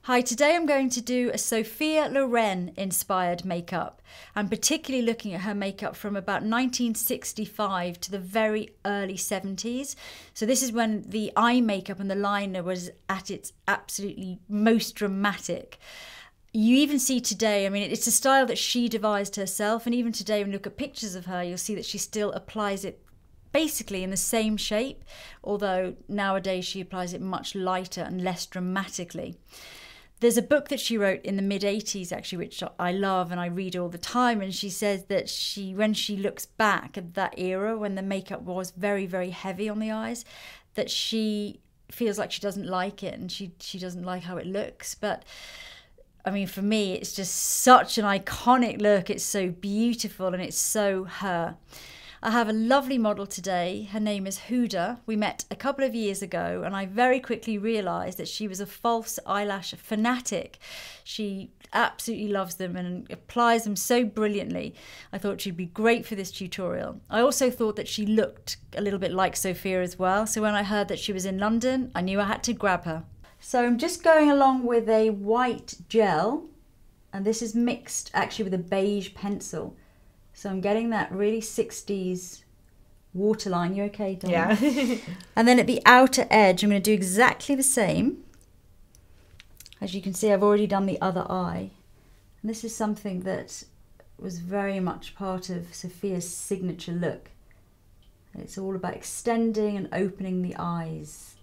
Hi, today I'm going to do a Sophia Loren inspired makeup. I'm particularly looking at her makeup from about 1965 to the very early 70s. So this is when the eye makeup and the liner was at its absolutely most dramatic. You even see today, I mean, it's a style that she devised herself, and even today when you look at pictures of her, you'll see that she still applies it basically in the same shape, although nowadays she applies it much lighter and less dramatically. There's a book that she wrote in the mid-80s, actually, which I love and I read all the time. And she says that when she looks back at that era when the makeup was very, very heavy on the eyes, that she feels like she doesn't like it and she doesn't like how it looks. But I mean, for me, it's just such an iconic look. It's so beautiful and it's so her. I have a lovely model today. Her name is Huda. We met a couple of years ago and I very quickly realised that she was a false eyelash fanatic. She absolutely loves them and applies them so brilliantly. I thought she'd be great for this tutorial. I also thought that she looked a little bit like Sophia as well. So when I heard that she was in London, I knew I had to grab her. So I'm just going along with a white gel, and this is mixed actually with a beige pencil. So I'm getting that really 60s waterline. You okay, Donna? Yeah. And then at the outer edge, I'm going to do exactly the same. As you can see, I've already done the other eye. And this is something that was very much part of Sophia's signature look. It's all about extending and opening the eyes.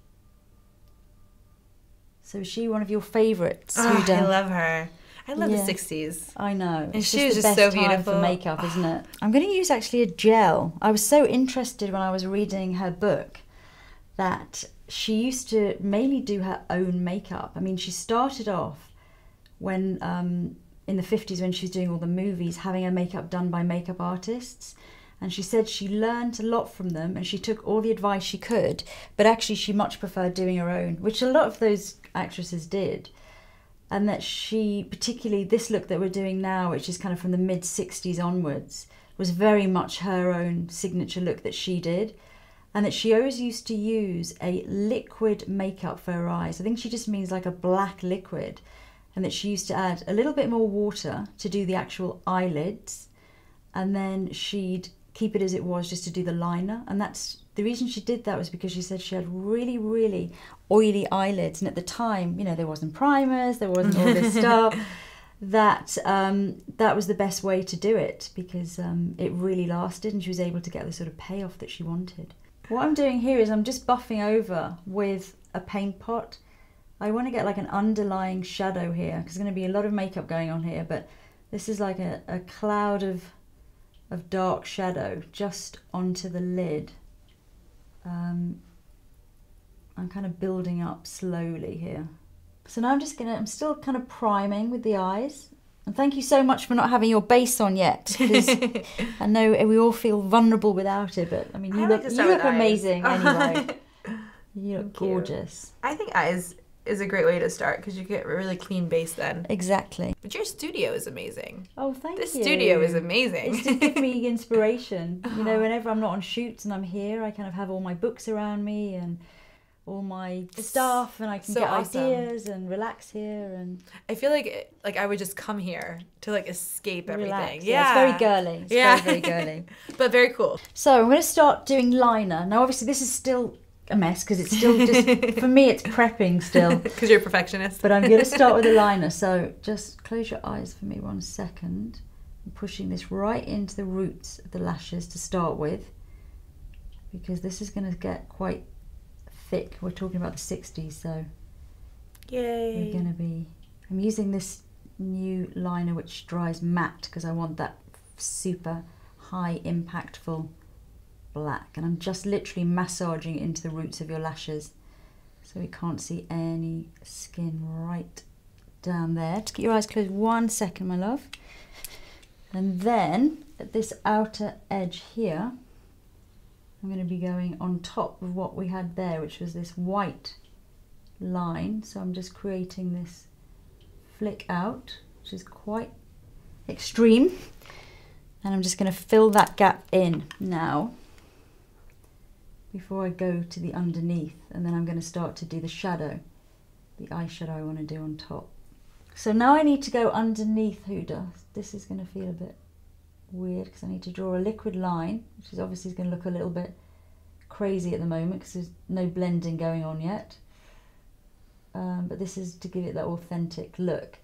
So is she one of your favourites, Huda? I love her. I love the 60s. I know. And she was just so beautiful. For makeup, isn't it? I'm going to use actually a gel. I was so interested when I was reading her book that she used to mainly do her own makeup. I mean, she started off when in the 50s when she was doing all the movies, having her makeup done by makeup artists. And she said she learned a lot from them and she took all the advice she could, but actually she much preferred doing her own, which a lot of those actresses did. And that she, particularly this look that we're doing now, which is kind of from the mid-60s onwards, was very much her own signature look that she did. And that she always used to use a liquid makeup for her eyes. I think she just means like a black liquid. And that she used to add a little bit more water to do the actual eyelids. And then she'd keep it as it was just to do the liner. And that's the reason she did that was because she said she had really, really oily eyelids. And at the time, you know, there wasn't primers, there wasn't all this stuff. That was the best way to do it because it really lasted and she was able to get the sort of payoff that she wanted. What I'm doing here is I'm just buffing over with a paint pot. I want to get like an underlying shadow here because there's going to be a lot of makeup going on here, but this is like a cloud of dark shadow just onto the lid. I'm kind of building up slowly here. So now I'm still kind of priming with the eyes. And thank you so much for not having your base on yet. Because I know we all feel vulnerable without it, but I mean, you look amazing anyway. You look gorgeous. I think eyes is a great way to start because you get a really clean base then. Exactly. But your studio is amazing. Oh, thank you. This studio is amazing. It's to give me inspiration. You know, whenever I'm not on shoots and I'm here, I kind of have all my books around me and all my stuff, and I can get ideas and relax here. And I feel like I would just come here to like escape everything. Yeah, it's very girly. It's very, very girly. But very cool. So I'm going to start doing liner. Now, obviously, this is still a mess because it's still just, for me, it's prepping still. Because you're a perfectionist. But I'm going to start with the liner. So just close your eyes for me 1 second. I'm pushing this right into the roots of the lashes to start with because this is going to get quite thick. We're talking about the 60s, so yay. We're going to be... I'm using this new liner which dries matte because I want that super high impactful black, and I'm just literally massaging it into the roots of your lashes so we can't see any skin right down there. Just keep your eyes closed 1 second, my love. And then at this outer edge here, I'm going to be going on top of what we had there, which was this white line. So I'm just creating this flick out, which is quite extreme. And I'm just going to fill that gap in now before I go to the underneath. And then I'm going to start to do the shadow. the eyeshadow I want to do on top. So now I need to go underneath Huda. This is going to feel a bit weird because I need to draw a liquid line, which is obviously going to look a little bit crazy at the moment because there's no blending going on yet. But this is to give it that authentic look.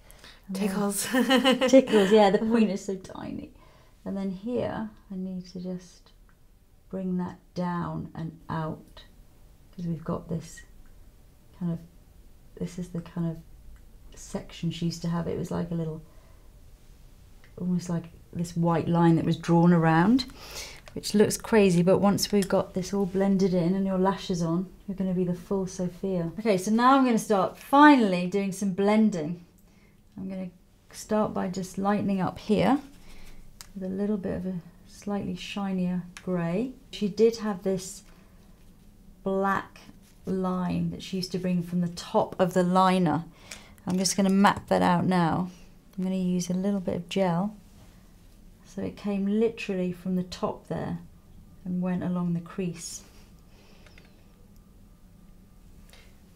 And Tickles. Tickles, yeah, the point is so tiny. And then here I need to just bring that down and out because we've got this kind of, this is the kind of section she used to have. It was like a little, almost like this white line that was drawn around, which looks crazy, but once we've got this all blended in and your lashes on, you're going to be the full Sophia. Okay, so now I'm going to start finally doing some blending. I'm going to start by just lightening up here with a little bit of a slightly shinier grey. She did have this black line that she used to bring from the top of the liner. I'm just going to map that out now. I'm going to use a little bit of gel. So it came literally from the top there and went along the crease.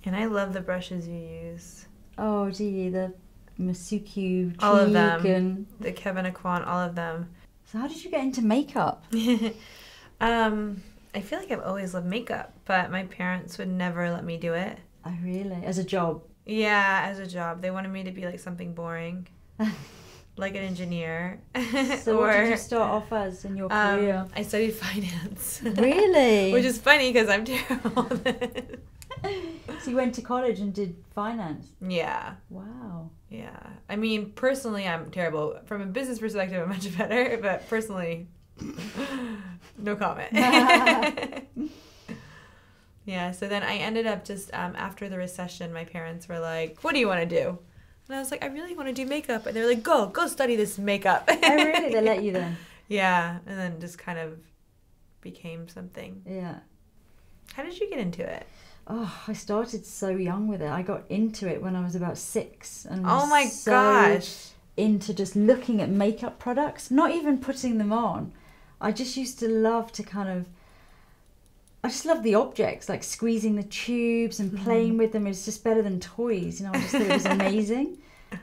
And I love the brushes you use. Oh, do you? The Suqqu, all of them. And... the K.I.S.S.I.N.G, all of them. So how did you get into makeup? I feel like I've always loved makeup, but my parents would never let me do it. Oh, really? As a job? Yeah, as a job. They wanted me to be like something boring. Like an engineer. So what did you start off as in your career? I studied finance. Really? Which is funny because I'm terrible at it. So you went to college and did finance? Yeah. Wow. Yeah. I mean, personally, I'm terrible. From a business perspective, I'm much better, but personally, no comment. Yeah, so then I ended up just, after the recession, my parents were like, what do you want to do? And I was like, I really want to do makeup. And they were like, go study this makeup. Oh, really? They let you then? Yeah, and then just kind of became something. Yeah. How did you get into it? Oh, I started so young with it. I got into it when I was about 6. And oh my gosh. Into just looking at makeup products, not even putting them on. I just used to love to kind of, I just love the objects, like squeezing the tubes and playing with them. It's just better than toys, you know. I just thought it was amazing.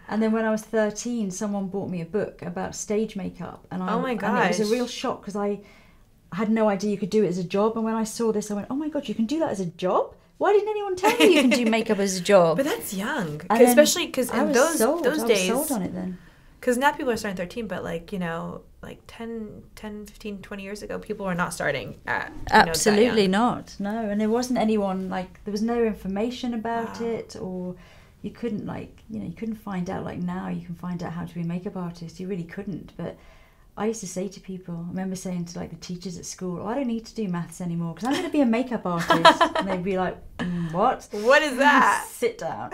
And then when I was 13, someone bought me a book about stage makeup, and oh my gosh, and it was a real shock because I had no idea you could do it as a job. And when I saw this, I went, "Oh my god, you can do that as a job! Why didn't anyone tell me you can do makeup as a job?" But that's young, especially because in those days, I was sold on it then. Because now people are starting 13, but like, you know, like 10, 15, 20 years ago, people were not starting at, absolutely not. No, and there wasn't anyone, like, there was no information about it, or you couldn't, like, you know, you couldn't find out, like now you can find out how to be a makeup artist. You really couldn't. But I used to say to people, I remember saying to like the teachers at school, oh, I don't need to do maths anymore because I'm going to be a makeup artist. And they'd be like, what? What is that? Sit down.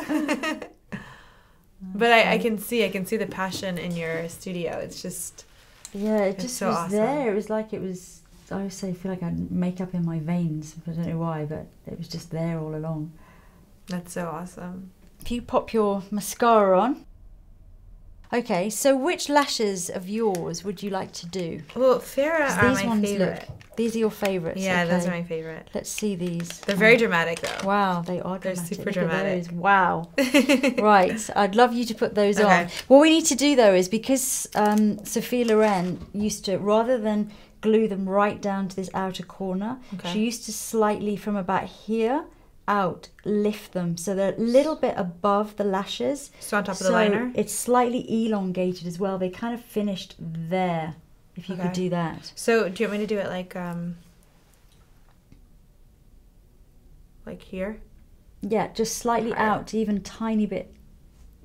But I can see the passion in your studio. It's just, yeah, it just so was awesome. there. It was like it was, I always say, I feel like I had makeup in my veins. I don't know why, but it was just there all along. That's so awesome. If you pop your mascara on. Okay, so which lashes of yours would you like to do? Well, Farah are my favorite. Look, these are your favourites. Yeah, okay. those are my favorite. Let's see these. They're very dramatic, though. Wow, they are dramatic. They're super dramatic. Wow. Right, I'd love you to put those on. What we need to do, though, is because Sophia Loren used to, rather than glue them right down to this outer corner, she used to slightly from about here out lift them so they're a little bit above the lashes, so on top of the liner. It's slightly elongated as well. They kind of finished there, if you could do that. So do you want me to do it like here? Yeah, just slightly out, even tiny bit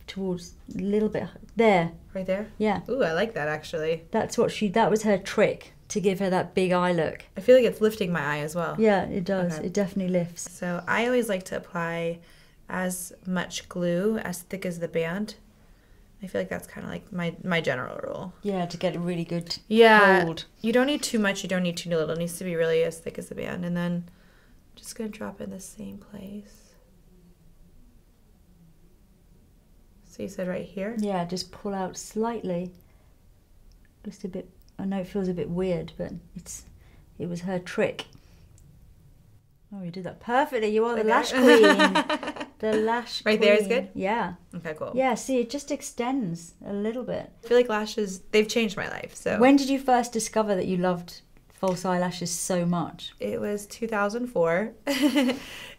towards, a little bit there. Right there? Yeah. Ooh, I like that actually. That was her trick to give her that big eye look. I feel like it's lifting my eye as well. Yeah, it does. It definitely lifts. So I always like to apply as much glue as thick as the band. I feel like that's kind of like my general rule. Yeah, to get a really good hold. You don't need too much, you don't need too little. It needs to be really as thick as the band. And then I'm just going to drop it in the same place. So you said right here? Yeah, just pull out slightly. Just a bit. I know it feels a bit weird, but it was her trick. Oh, you did that perfectly. You are the lash queen. The lash Right there is good? Yeah. Okay, cool. Yeah, see, it just extends a little bit. I feel like lashes, they've changed my life. So When did you first discover that you loved false eyelashes so much? it was 2004.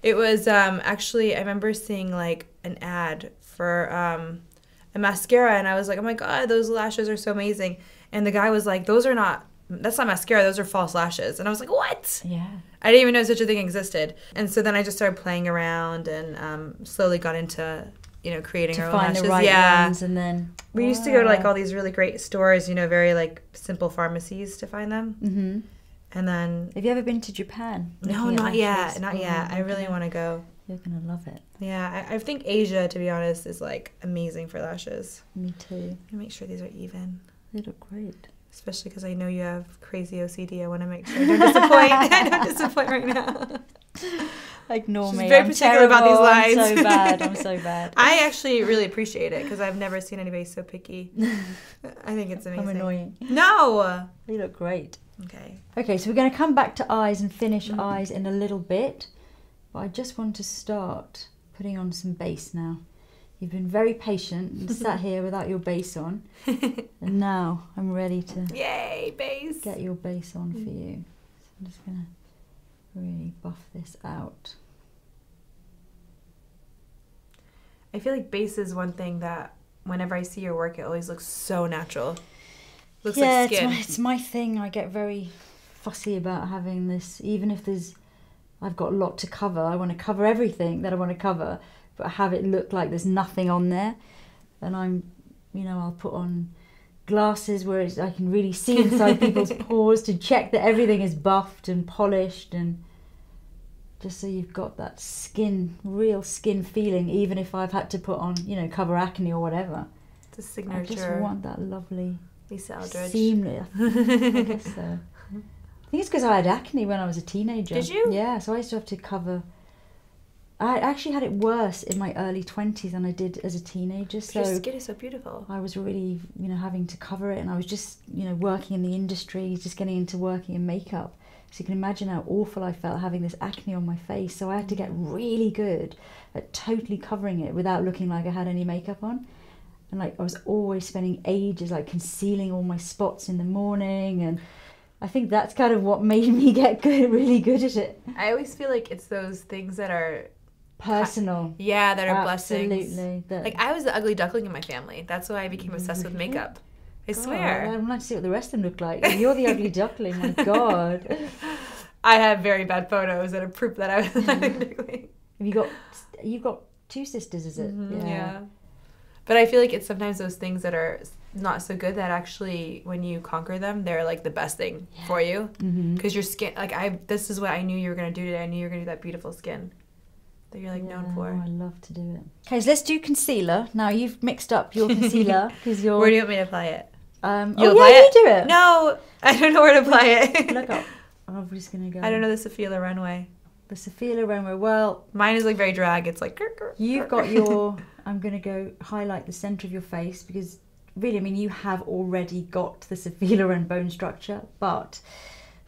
It was actually, I remember seeing like an ad for a mascara, and I was like, oh my god, those lashes are so amazing. And the guy was like, that's not mascara, those are false lashes. And I was like, what? Yeah. I didn't even know such a thing existed. And so then I just started playing around and slowly got into, creating our own lashes. To find the right ones, and then... We used to go to like all these really great stores, very like simple pharmacies to find them. Mm-hmm. And then... Have you ever been to Japan? No, not yet. Not yet. I really want to go. You're going to love it. Yeah, I think Asia, to be honest, is like amazing for lashes. Me too. I make sure these are even. They look great. Especially because I know you have crazy OCD. I want to make sure I don't disappoint. I don't disappoint right now. Ignore me. She's very particular about these lines. I'm so bad. I'm so bad. I actually really appreciate it because I've never seen anybody so picky. I think it's amazing. I'm annoying. No! They look great. Okay. Okay, so we're going to come back to eyes and finish eyes in a little bit. But I just want to start putting on some base now. You've been very patient and sat here without your base on. And now I'm ready to Yay, base! get your base on for you. So I'm just going to really buff this out. I feel like base is one thing that whenever I see your work, it always looks so natural. Looks like skin. It's my thing. I get very fussy about having this, even if I've got a lot to cover. I want to cover everything that I want to cover, but have it look like there's nothing on there. And I'll put on glasses where I can really see inside people's pores to check that everything is buffed and polished, and just so you've got that real skin feeling, even if I've had to put on, cover acne or whatever. It's a signature. I just want that lovely Lisa Eldridge. seamless. I guess so. I think it's because I had acne when I was a teenager. Did you? Yeah, so I used to have to cover. I actually had it worse in my early 20s than I did as a teenager. So your skin is so beautiful. I was really, having to cover it, and I was just, working in the industry, just getting into working in makeup. So you can imagine how awful I felt having this acne on my face. So I had to get really good at totally covering it without looking like I had any makeup on. And I was always spending ages concealing all my spots in the morning, and I think that's kind of what made me get really good at it. I always feel like it's those things that are personal. Yeah, that are Absolutely. blessings. I was the ugly duckling in my family. That's why I became obsessed with makeup. I swear. I'd like to see what the rest of them look like. You're the ugly duckling, my God. I have very bad photos that are proof that I was the ugly duckling. You've got two sisters, is it? Mm-hmm, yeah. But I feel like it's sometimes those things that are not so good that actually, when you conquer them, they're like the best thing for you. Because your skin, this is what I knew you were going to do today. I knew you were going to do that beautiful skin that you're known for. I love to do it. Okay, so let's do concealer. Now you've mixed up your concealer because you're... Where do you want me to apply it? You do it. No, I don't know where to apply it. Look up. I'm just going to go. I don't know the Sophia Loren way. The Sophia Loren way. Well, mine is very drag. It's like... You've got your... I'm going to go highlight the centre of your face because really, you have already got the Sophia Loren bone structure. But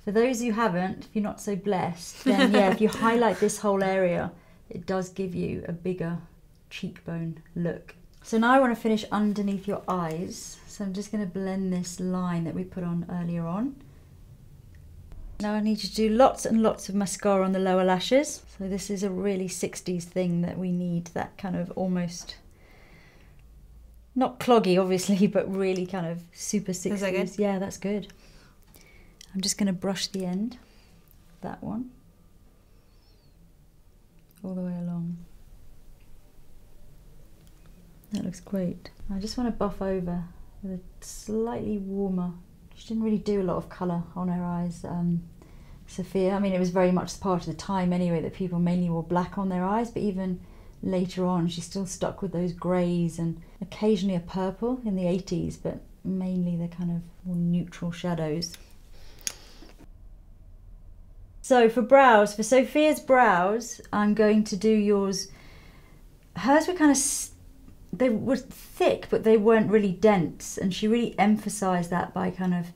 for those who haven't, if you're not so blessed, then if you highlight this whole area, it does give you a bigger cheekbone look. So now I want to finish underneath your eyes. So I'm just going to blend this line that we put on earlier on. Now I need you to do lots and lots of mascara on the lower lashes. So this is a really 60s thing that we need, that kind of almost, not cloggy obviously, but really kind of super 60s. Is that good? Yeah, that's good. I'm just going to brush the end, that one, all the way along. That looks great. I just want to buff over with a slightly warmer. She didn't really do a lot of colour on her eyes, Sophia. It was very much part of the time anyway that people mainly wore black on their eyes, but even later on she still stuck with those greys and occasionally a purple in the 80s, but mainly the kind of more neutral shadows. So for brows, for Sophia's brows, I'm going to do yours. Hers were kind of... they were thick, but they weren't really dense, and she really emphasised that by kind of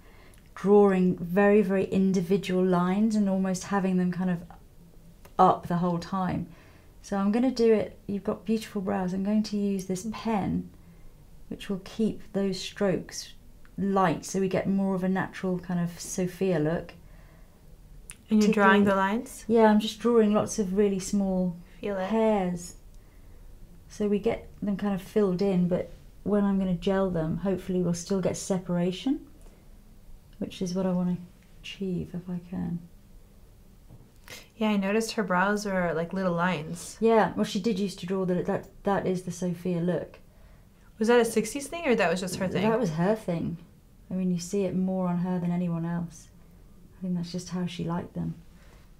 drawing very, very individual lines and almost having them kind of up the whole time. So I'm going to do it, you've got beautiful brows, I'm going to use this pen which will keep those strokes light so we get more of a natural kind of Sophia look. And you're drawing the lines? Yeah, I'm just drawing lots of really small Feel it. hairs. So we get them kind of filled in, but when I'm going to gel them, hopefully we'll still get separation, which is what I want to achieve if I can. Yeah, I noticed her brows were like little lines. Yeah, well, she did used to draw that is the Sophia look. Was that a 60s thing or that was just her thing? That was her thing. I mean, you see it more on her than anyone else. I think that's just how she liked them.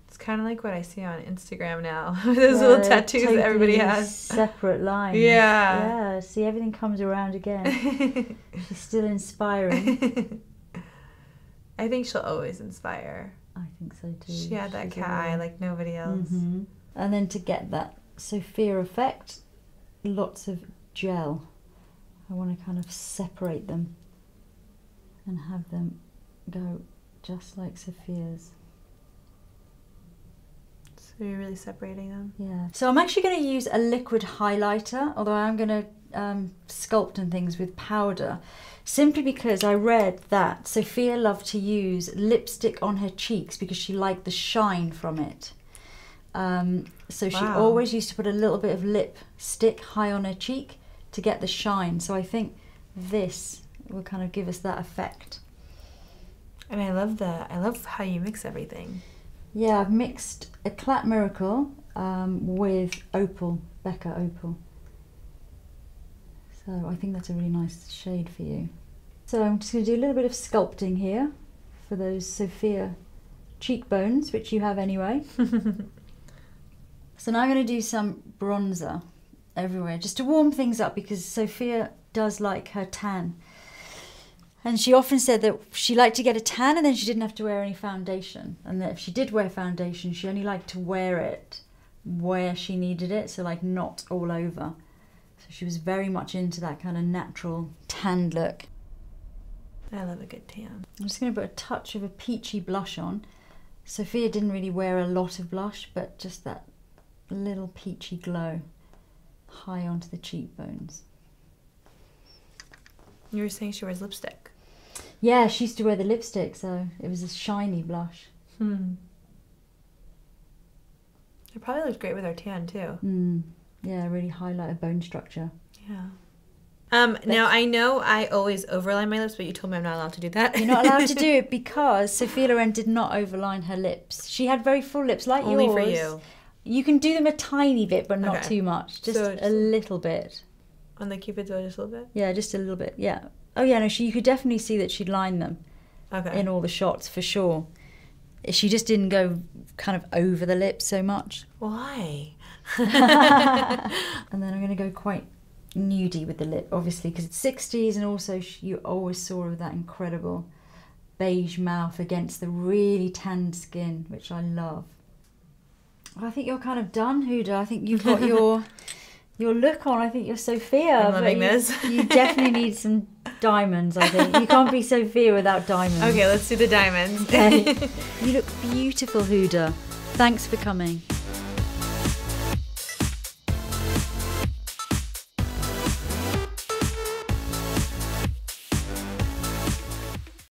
It's kind of like what I see on Instagram now. Those little tattoos that everybody has. Separate lines. Yeah. Yeah, see, everything comes around again. She's still inspiring. I think she'll always inspire. I think so too. She had that cat eye like nobody else. Mm-hmm. And then to get that Sophia effect, lots of gel. I want to kind of separate them and have them go just like Sophia's. So you're really separating them? Yeah. So I'm actually going to use a liquid highlighter, although I'm going to sculpt and things with powder, simply because I read that Sophia loved to use lipstick on her cheeks because she liked the shine from it. So she always used to put a little bit of lipstick high on her cheek to get the shine. So I think this will kind of give us that effect. And I love how you mix everything. Yeah, I've mixed Eclat Miracle with Opal, Becca Opal. So I think that's a really nice shade for you. So I'm just going to do a little bit of sculpting here for those Sophia cheekbones, which you have anyway. So now I'm going to do some bronzer everywhere, just to warm things up, because Sophia does like her tan. And she often said that she liked to get a tan and then she didn't have to wear any foundation. And that if she did wear foundation, she only liked to wear it where she needed it, so like not all over. So she was very much into that kind of natural tanned look. I love a good tan. I'm just going to put a touch of a peachy blush on. Sophia didn't really wear a lot of blush, but just that little peachy glow high onto the cheekbones. You were saying she wears lipstick. Yeah, she used to wear the lipstick, so it was a shiny blush. It probably looked great with her tan too. Yeah, really highlight her bone structure. Yeah. Now I know I always overline my lips, but you told me I'm not allowed to do that. You're not allowed to do it because Sophia Loren did not overline her lips. She had very full lips like yours. Only for you. You can do them a tiny bit, but not too much. Just So a little bit. On the Cupid's bow, just a little bit? Yeah, just a little bit, yeah. Oh yeah, no, you could definitely see that she'd lined them in all the shots, for sure. She just didn't go kind of over the lips so much. Why? And then I'm going to go quite nudie with the lip, obviously, because it's 60s, and also you always saw that incredible beige mouth against the really tanned skin, which I love. I think you're kind of done, Huda. I think you've got your look on. I think you're Sophia. I'm loving this. You definitely need some diamonds, I think. You can't be Sophia without diamonds. Okay, let's do the diamonds. Okay. You look beautiful, Huda. Thanks for coming.